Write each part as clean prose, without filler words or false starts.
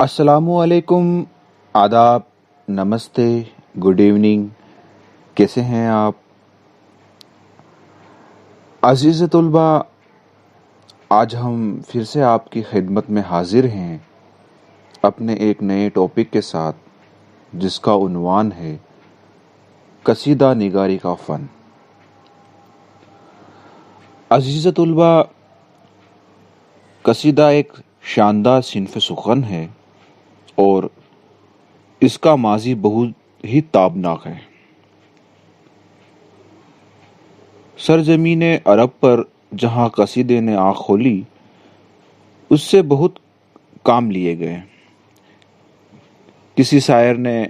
السلام علیکم، آداب، نمستے، گڈ ایوننگ، کیسے ہیں آپ؟ عزیز طلبہ، آج ہم پھر سے آپ کی خدمت میں حاضر ہیں اپنے ایک نئے ٹاپک کے ساتھ، جس کا عنوان ہے قصیدہ نگاری کا فن۔ عزیز طلبہ، قصیدہ ایک شاندار صنف سخن ہے اور اس کا ماضی بہت ہی تابناک ہے۔ سرزمین عرب پر جہاں قصیدے نے آنکھ کھولی، اس سے بہت کام لیے گئے۔ کسی شاعر نے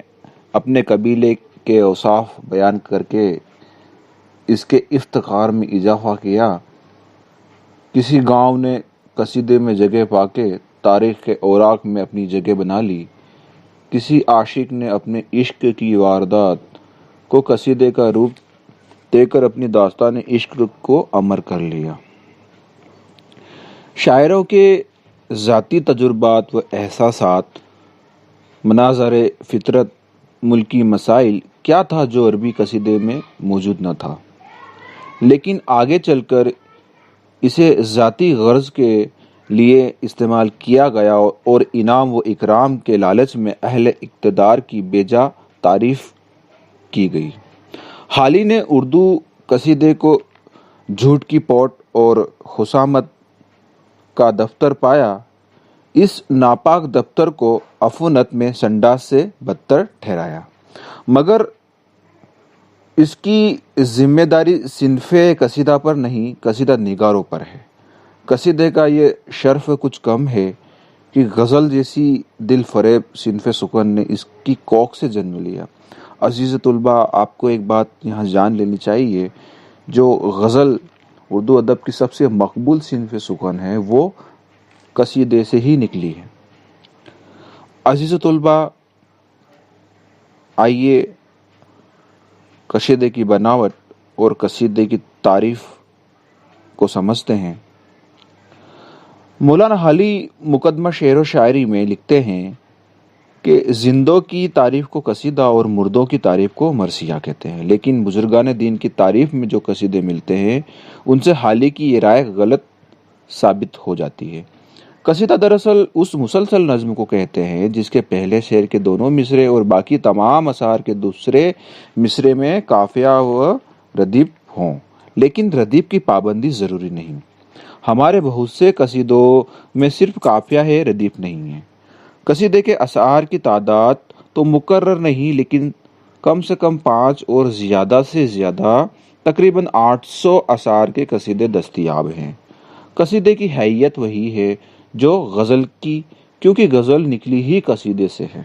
اپنے قبیلے کے اوصاف بیان کر کے اس کے افتخار میں اضافہ کیا، کسی گاؤں نے قصیدے میں جگہ پا کے تاریخ کے اوراق میں اپنی جگہ بنا لی، کسی عاشق نے اپنے عشق کی واردات کو قصیدے کا روپ دے کر اپنی داستان عشق کو امر کر لیا۔ شاعروں کے ذاتی تجربات و احساسات، مناظر فطرت، ملکی مسائل کیا تھا جو عربی قصیدے میں موجود نہ تھا، لیکن آگے چل کر اسے ذاتی غرض کے لیے استعمال کیا گیا اور انعام و اکرام کے لالچ میں اہل اقتدار کی بیجا تعریف کی گئی۔ حالی نے اردو قصیدے کو جھوٹ کی پوٹ اور خصامت کا دفتر پایا، اس ناپاک دفتر کو عفونت میں سنڈاس سے بدتر ٹھہرایا، مگر اس کی ذمہ داری صنف قصیدہ پر نہیں، قصیدہ نگاروں پر ہے۔ قصیدے کا یہ شرف کچھ کم ہے کہ غزل جیسی دل فریب صنف سخن نے اس کی کوکھ سے جنم لیا۔ عزیز طلبہ، آپ کو ایک بات یہاں جان لینی چاہیے، جو غزل اردو ادب کی سب سے مقبول صنف سخن ہے، وہ قصیدے سے ہی نکلی ہے۔ عزیز طلبہ، آئیے قصیدے کی بناوٹ اور قصیدے کی تعریف کو سمجھتے ہیں۔ مولانا حالی مقدمہ شعر و شاعری میں لکھتے ہیں کہ زندوں کی تعریف کو قصیدہ اور مردوں کی تعریف کو مرثیہ کہتے ہیں، لیکن بزرگان دین کی تعریف میں جو قصیدے ملتے ہیں ان سے حالی کی یہ رائے غلط ثابت ہو جاتی ہے۔ قصیدہ دراصل اس مسلسل نظم کو کہتے ہیں جس کے پہلے شعر کے دونوں مصرے اور باقی تمام اشعار کے دوسرے مصرے میں قافیہ و ردیف ہوں، لیکن ردیف کی پابندی ضروری نہیں۔ ہمارے بہت سے قصیدوں میں صرف قافیہ ہے، ردیف نہیں ہے۔ قصیدے کے اشعار کی تعداد تو مقرر نہیں، لیکن کم سے کم 5 اور زیادہ سے زیادہ تقریباً 800 اشعار کے قصیدے دستیاب ہیں۔ قصیدے کی حیت وہی ہے جو غزل کی، کیونکہ غزل نکلی ہی قصیدے سے ہے۔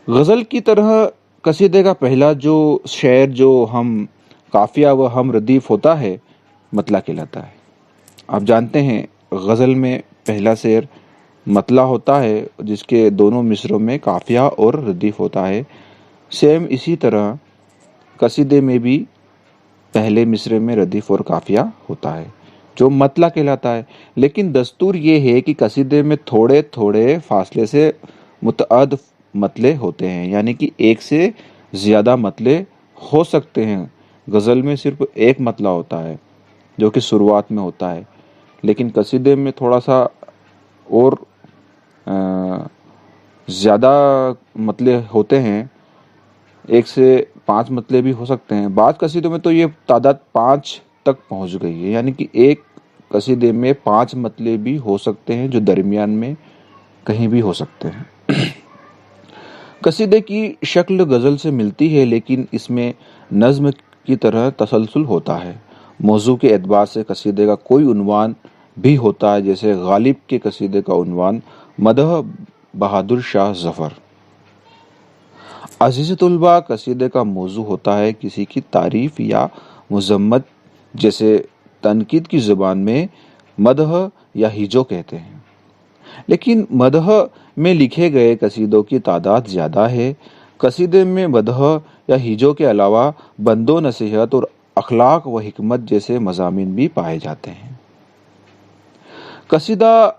غزل کی طرح قصیدے کا پہلا جو شعر جو ہم قافیہ و ہم ردیف ہوتا ہے، مطلع کہلاتا ہے۔ آپ جانتے ہیں غزل میں پہلا شعر مطلع ہوتا ہے جس کے دونوں مصروں میں قافیہ اور ردیف ہوتا ہے۔ سیم اسی طرح قصیدے میں بھی پہلے مصرے میں ردیف اور قافیہ ہوتا ہے جو مطلع کہلاتا ہے، لیکن دستور یہ ہے کہ قصیدے میں تھوڑے تھوڑے فاصلے سے متعدد مطلع ہوتے ہیں، یعنی کہ ایک سے زیادہ مطلع ہو سکتے ہیں۔ غزل میں صرف ایک مطلع ہوتا ہے جو کہ شروعات میں ہوتا ہے، لیکن قصیدے میں تھوڑا سا اور زیادہ مطلع ہوتے ہیں، 1 سے 5 مطلع بھی ہو سکتے ہیں۔ بعض قصیدوں میں تو یہ تعداد 5 تک پہنچ گئی ہے، یعنی کہ ایک قصیدے میں 5 مطلع بھی ہو سکتے ہیں جو درمیان میں کہیں بھی ہو سکتے ہیں۔ قصیدے کی شکل غزل سے ملتی ہے، لیکن اس میں نظم کی طرح تسلسل ہوتا ہے۔ موضوع کے اعتبار سے قصیدے کا کوئی عنوان بھی ہوتا ہے، جیسے غالب کے قصیدے کا عنوان مدح بہادر شاہ ظفر۔ عزیز طلبہ، قصیدے کا موضوع ہوتا ہے کسی کی تعریف یا مذمت، جیسے تنقید کی زبان میں مدح یا ہجو کہتے ہیں، لیکن مدح میں لکھے گئے قصیدوں کی تعداد زیادہ ہے۔ قصیدے میں مدح یا ہجو کے علاوہ بند و نصیحت اور اخلاق و حکمت جیسے مضامین بھی پائے جاتے ہیں۔ قصیدہ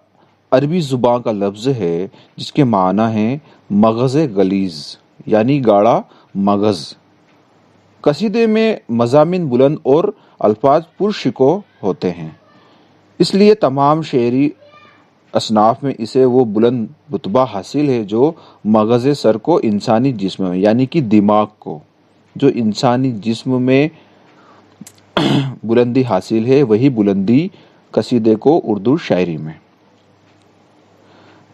عربی زبان کا لفظ ہے جس کے معنی ہیں مغز غلیظ، یعنی گاڑا مغز۔ قصیدے میں مضامین بلند اور الفاظ پرشکو ہوتے ہیں، اس لیے تمام شعری اصناف میں اسے وہ بلند رتبہ حاصل ہے جو مغز سر کو انسانی جسم میں، یعنی کہ دماغ کو جو انسانی جسم میں بلندی حاصل ہے، وہی بلندی قصیدے کو اردو شاعری میں۔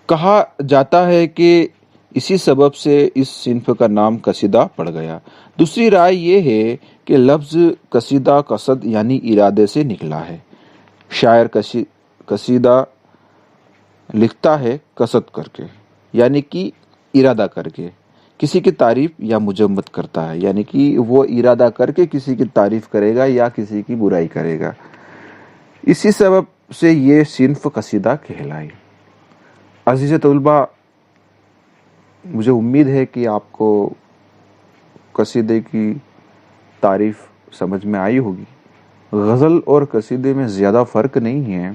کہا جاتا ہے کہ اسی سبب سے اس صنف کا نام قصیدہ پڑ گیا۔ دوسری رائے یہ ہے کہ لفظ قصیدہ قصد یعنی ارادے سے نکلا ہے۔ شاعر قصیدہ لکھتا ہے قصد کر کے، یعنی کہ ارادہ کر کے، کسی کی تعریف یا مذمت کرتا ہے، یعنی کہ وہ ارادہ کر کے کسی کی تعریف کرے گا یا کسی کی برائی کرے گا۔ اسی سبب سے یہ صنف قصیدہ کہلائی۔ عزیز طلباء، مجھے امید ہے کہ آپ کو قصیدے کی تعریف سمجھ میں آئی ہوگی۔ غزل اور قصیدے میں زیادہ فرق نہیں ہے،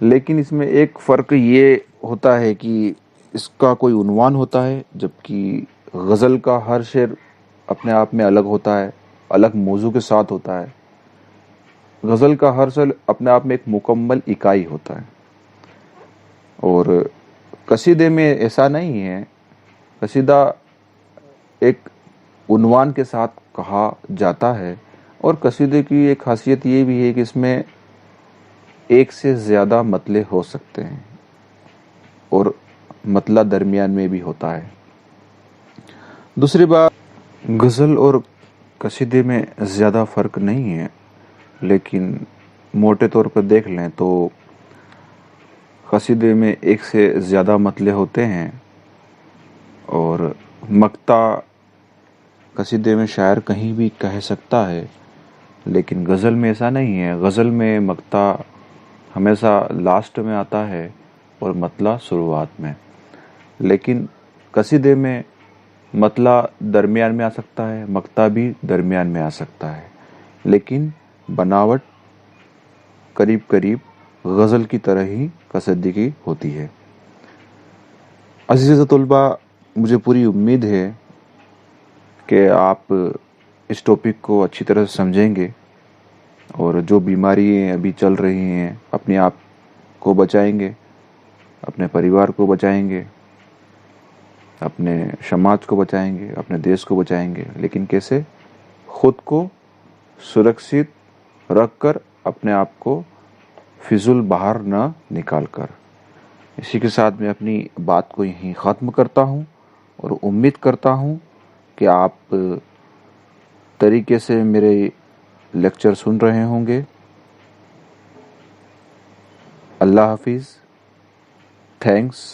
لیکن اس میں ایک فرق یہ ہوتا ہے کہ اس کا کوئی عنوان ہوتا ہے، جبکہ غزل کا ہر شعر اپنے آپ میں الگ ہوتا ہے، الگ موضوع کے ساتھ ہوتا ہے۔ غزل کا ہر شعر اپنے آپ میں ایک مکمل اکائی ہوتا ہے، اور قصیدے میں ایسا نہیں ہے۔ قصیدہ ایک عنوان کے ساتھ کہا جاتا ہے، اور قصیدے کی ایک خاصیت یہ بھی ہے کہ اس میں ایک سے زیادہ مطلع ہو سکتے ہیں، اور مطلع درمیان میں بھی ہوتا ہے۔ دوسری بات، غزل اور قصیدے میں زیادہ فرق نہیں ہے، لیکن موٹے طور پر دیکھ لیں تو قصیدے میں ایک سے زیادہ مطلع ہوتے ہیں، اور مقطع قصیدے میں شاعر کہیں بھی کہہ سکتا ہے، لیکن غزل میں ایسا نہیں ہے۔ غزل میں مقطع ہمیشہ لاسٹ میں آتا ہے اور مطلع شروعات میں، لیکن قصیدے میں مطلع درمیان میں آ سکتا ہے، مقطع بھی درمیان میں آ سکتا ہے، لیکن بناوٹ قریب قریب غزل کی طرح ہی قصیدے کی ہوتی ہے۔ عزیز طلباء، مجھے پوری امید ہے کہ آپ اس ٹاپک کو اچھی طرح سے سمجھیں گے، اور جو بیماریاں ابھی چل رہی ہیں اپنے آپ کو بچائیں گے، اپنے پریوار کو بچائیں گے، اپنے سماج کو بچائیں گے، اپنے دیش کو بچائیں گے۔ لیکن کیسے؟ خود کو سرکشت رکھ کر، اپنے آپ کو فضول باہر نہ نکال کر۔ اسی کے ساتھ میں اپنی بات کو یہیں ختم کرتا ہوں، اور امید کرتا ہوں کہ آپ طریقے سے میرے لیکچر سن رہے ہوں گے۔ اللہ حافظ، تھینکس۔